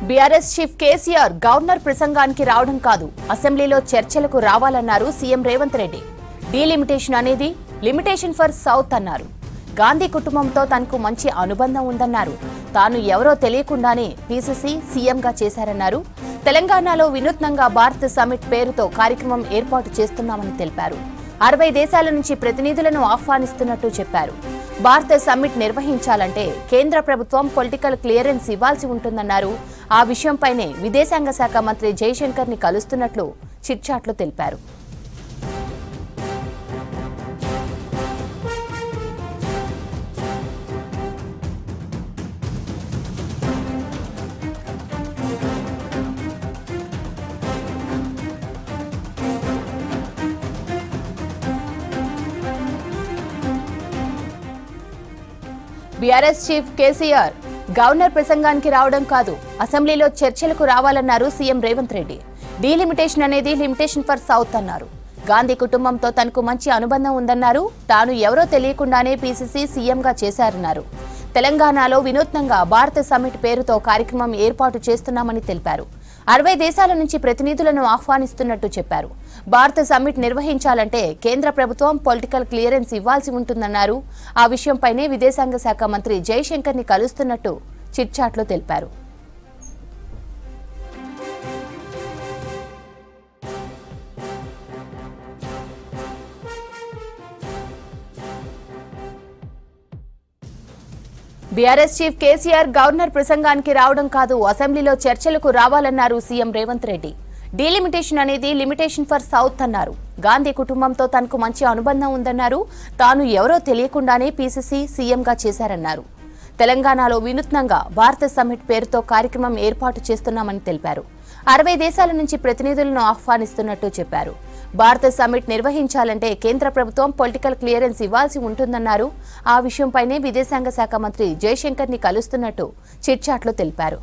BRS chief KCR governor ప్రసంగానికి రావడం కాదు, అసెంబ్లీలో చర్చలకు రావాలన్నారు సీఎం రేవంత్ రెడ్డి. డీలిమిటేషన్ అనేది లిమిటేషన్ ఫర్ సౌత్ అన్నారు. గాంధీ కుటుంబంతో తనకు మంచి అనుబంధం ఉందన్నారు. తాను ఎవరో తెలియకుండానే పీసీసీ సీఎంగా చేశారన్నారు. తెలంగాణలో వినూత్నంగా భారత్ సమ్మిట్ పేరుతో కార్యక్రమం ఏర్పాటు చేస్తున్నామని తెలిపారు. 60 దేశాల నుంచి ప్రతినిధులను ఆహ్వానిస్తున్నట్టు చెప్పారు. భారత సమ్మిట్ నిర్వహించాలంటే కేంద్ర ప్రభుత్వం పొలిటికల్ క్లియరెన్స్ ఇవ్వాల్సి ఉంటుందన్నారు. ఆ విషయంపైనే విదేశాంగ శాఖ మంత్రి జైశంకర్ ని కలుస్తున్నట్లు చిట్చాట్లు తెలిపారు. బీఆర్ఎస్ చీఫ్ కేసీఆర్ గవర్నర్ ప్రసంగానికి రావడం కాదు, అసెంబ్లీలో చర్చలకు రావాలన్నారు సీఎం రేవంత్ రెడ్డి. డీలిమిటేషన్ అనేది లిమిటేషన్ ఫర్ సౌత్ అన్నారు. గాంధీ కుటుంబంతో తనకు మంచి అనుబంధం ఉందన్నారు. తాను ఎవరో తెలియకుండానే పీసీసీ సీఎంగా చేశారన్నారు. తెలంగాణలో వినూత్నంగా భారత సమ్మిట్ పేరుతో కార్యక్రమం ఏర్పాటు చేస్తున్నామని తెలిపారు. 60 దేశాల నుంచి ప్రతినిధులను ఆహ్వానిస్తున్నట్టు చెప్పారు. భారత సమ్మిట్ నిర్వహించాలంటే కేంద్ర ప్రభుత్వం పొలిటికల్ క్లియరెన్స్ ఇవ్వాల్సి ఉంటుందన్నారు. ఆ విషయంపైనే విదేశాంగ శాఖ మంత్రి జైశంకర్ ని కలుస్తున్నట్టు చిట్చాట్లో తెలిపారు. బీఆర్ఎస్ చీఫ్ కేసీఆర్ గవర్నర్ ప్రసంగానికి రావడం కాదు, అసెంబ్లీలో చర్చలకు రావాలన్నారు సీఎం రేవంత్ రెడ్డి. డీలిమిటేషన్ అనేది లిమిటేషన్ ఫర్ సౌత్ అన్నారు. గాంధీ కుటుంబంతో తనకు మంచి అనుబంధం ఉందన్నారు. తాను ఎవరో తెలియకుండానే పీసీసీ సీఎంగా చేశారన్నారు. తెలంగాణలో వినూత్నంగా భారత సమ్మిట్ పేరుతో కార్యక్రమం ఏర్పాటు చేస్తున్నామని తెలిపారు. 60 దేశాల నుంచి ప్రతినిధులను ఆహ్వానిస్తున్నట్టు చెప్పారు. భారత సమ్మిట్ నిర్వహించాలంటే కేంద్ర ప్రభుత్వం పొలిటికల్ క్లియరెన్స్ ఇవ్వాల్సి ఉంటుందన్నారు. ఆ విషయంపైనే విదేశాంగ శాఖ మంత్రి జైశంకర్ ని కలుస్తున్నట్టు చిట్చాట్లో తెలిపారు.